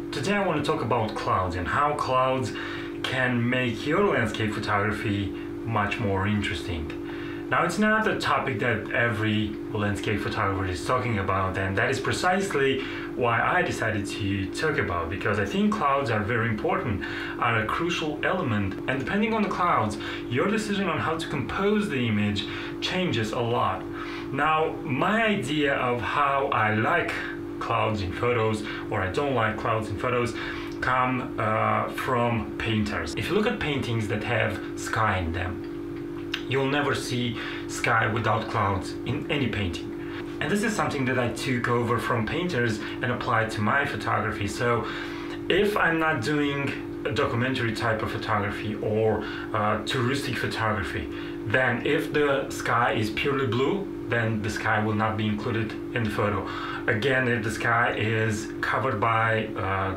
Today I want to talk about clouds and how clouds can make your landscape photography much more interesting. Now, it's not a topic that every landscape photographer is talking about, and that is precisely why I decided to talk about, because I think clouds are very important, are a crucial element, and depending on the clouds, your decision on how to compose the image changes a lot. Now, my idea of how I like clouds in photos, or I don't like clouds in photos, come from painters. If you look at paintings that have sky in them, you'll never see sky without clouds in any painting. And this is something that I took over from painters and applied to my photography. So if I'm not doing a documentary type of photography or touristic photography, then if the sky is purely blue, then the sky will not be included in the photo. Again, if the sky is covered by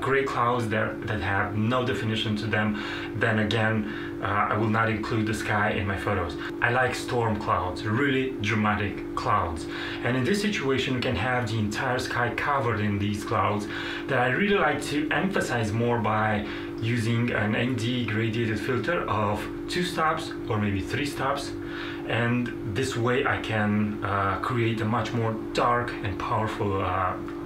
gray clouds that have no definition to them, then again, I will not include the sky in my photos. I like storm clouds, really dramatic clouds. And in this situation, you can have the entire sky covered in these clouds that I really like to emphasize more by using an ND gradiated filter of 2 stops or maybe 3 stops. And this way I can create a much more dark and powerful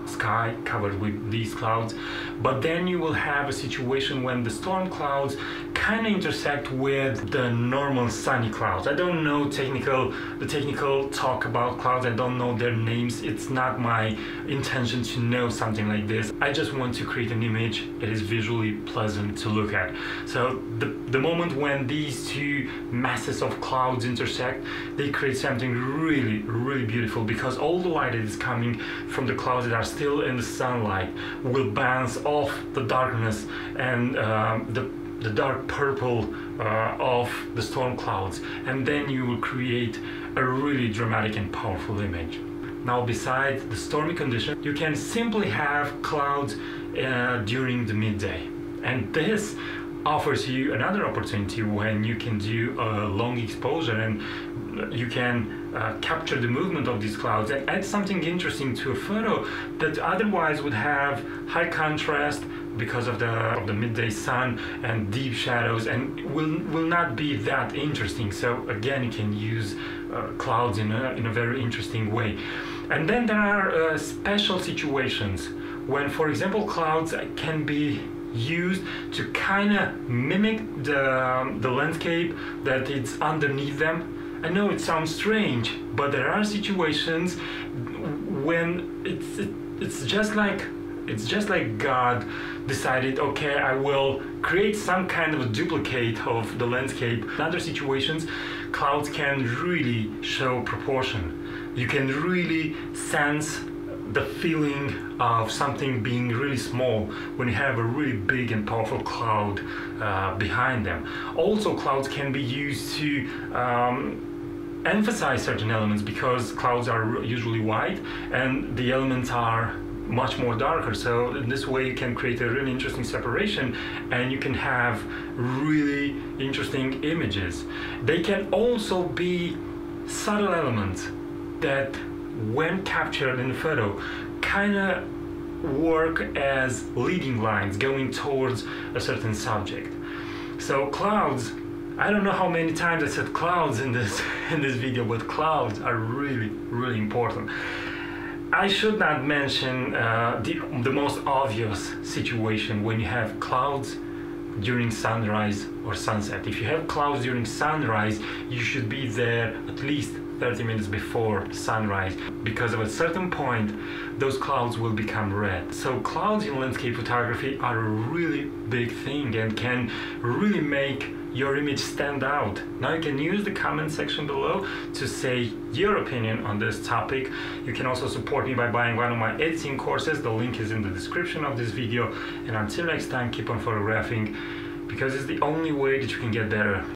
sky covered with these clouds. But then you will have a situation when the storm clouds kind of intersect with the normal sunny clouds. I don't know the technical talk about clouds. I don't know their names. It's not my intention to know something like this. I just want to create an image that is visually pleasant to look at. So the moment when these two masses of clouds intersect, they create something really, really beautiful, because all the light that is coming from the clouds that are still in the sunlight will bounce off the darkness and the dark purple of the storm clouds, and then you will create a really dramatic and powerful image. Now, besides the stormy condition, you can simply have clouds during the midday, and this offers you another opportunity when you can do a long exposure and you can capture the movement of these clouds and add something interesting to a photo that otherwise would have high contrast because of the midday sun and deep shadows, and will not be that interesting. So again, you can use clouds in a very interesting way. And then there are special situations when, for example, clouds can be used to kind of mimic the landscape that it's underneath them. I know it sounds strange, but there are situations when it's just like God decided, okay, I will create some kind of a duplicate of the landscape. In other situations, clouds can really show proportion. You can really sense the feeling of something being really small when you have a really big and powerful cloud behind them. Also, clouds can be used to emphasize certain elements, because clouds are usually white and the elements are much more darker. So in this way you can create a really interesting separation and you can have really interesting images. They can also be subtle elements that, when captured in a photo, kind of work as leading lines going towards a certain subject. So clouds, I don't know how many times I said clouds in this video, but clouds are really, really important. I should not mention the most obvious situation when you have clouds during sunrise or sunset. If you have clouds during sunrise, you should be there at least 30 minutes before sunrise, because at a certain point those clouds will become red. So clouds in landscape photography are a really big thing and can really make your image stand out. Now, you can use the comment section below to say your opinion on this topic. You can also support me by buying one of my editing courses. The link is in the description of this video. And until next time, keep on photographing, because it's the only way that you can get better.